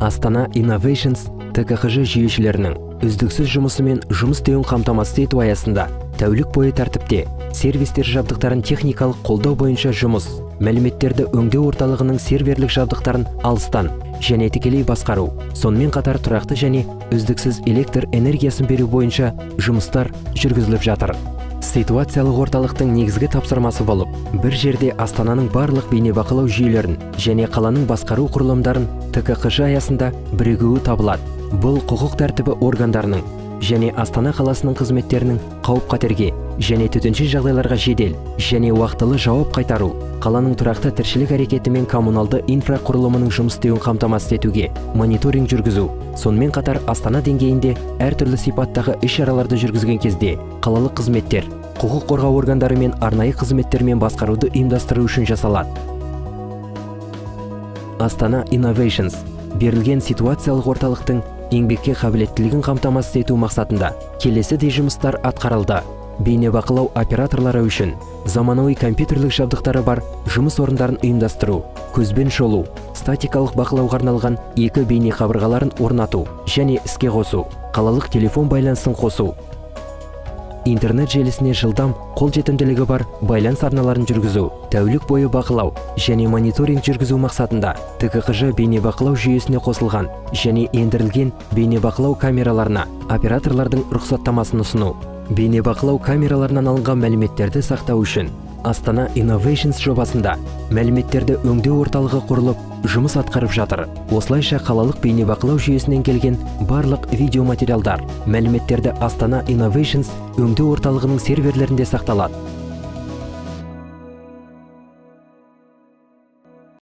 Астана Innovations ТКХЖ жүйешілерінің үздіксіз жұмысымен жұмыс істеуін қамтамасыз ету аясында тәулік бойы тәртіпте сервистер жабдықтарын техникалық қолдау бойынша жұмыс, мәліметтерді өңдеу орталығының серверлік жабдықтарын алыстан және тікелей басқару, сонымен қатар тұрақты және үздіксіз электр энергиясын беру бойынша жұмыстар жүргізіліп жатыр. Ситуациялық орталықтың негізгі тапсырмасы болып, бір жерде Астананың барлық бейнебақылау жүйелерін және қаланың басқару құрылымдарын ТКХЖ аясында бірігуі табылады. Бұл құқық тәртібі органдарының және Астана қаласының қызметтерінің қауіп-қатерге және төтенше жағдайларға жедел және уақытылы жауап қайтару, қаланың тұрақты тіршілік әрекеті мен коммуналды инфрақұрылымының жұмыс істеуін қамтамасыз етуге мониторинг жүргізу, сонымен қатар Астана деңгейінде әртүрлі сипаттағы іс-шараларды жүргізген кезде қалалық қызметтер, құқық қорғау органдары мен арнайы қызметтермен басқаруды ұйымдастыру үшін жасалады. Астана Innovations берілген ситуациялық орталықтың еңбекке қабілеттілігін қамтамасыз ету мақсатында келесідей жұмыстар атқарылды. Бейнебақылау операторлары үшін заманауи компьютерлік жабдықтары бар жұмыс орындарын ұйымдастыру, көзбен шолу, статикалық бақылауға арналған 2 бейне қабырғаларын орнату және іске қосу, қалалық телефон байланысын қосу, интернет желісіне жылдам қолжетімділігі бар байланыс арналарын жүргізу, тәулік бойы бақылау және мониторинг жүргізу мақсатында ТКХЖ бейнебақылау жүйесіне қосылған және ендірілген бейнебақылау камераларына операторлардың рұқсаттамасын ұсыну, бейнебақылау камераларынан алынған мәліметтерді сақтау үшін Астана Innovations жобасында мәліметтерді өңдеу орталығы құрылып, жұмыс атқарып жатыр. Осылайша қалалық бейнебақылау жүйесінен келген барлық видеоматериалдар, мәліметтерді Астана Innovations өңдеу орталығының серверлерінде сақталады.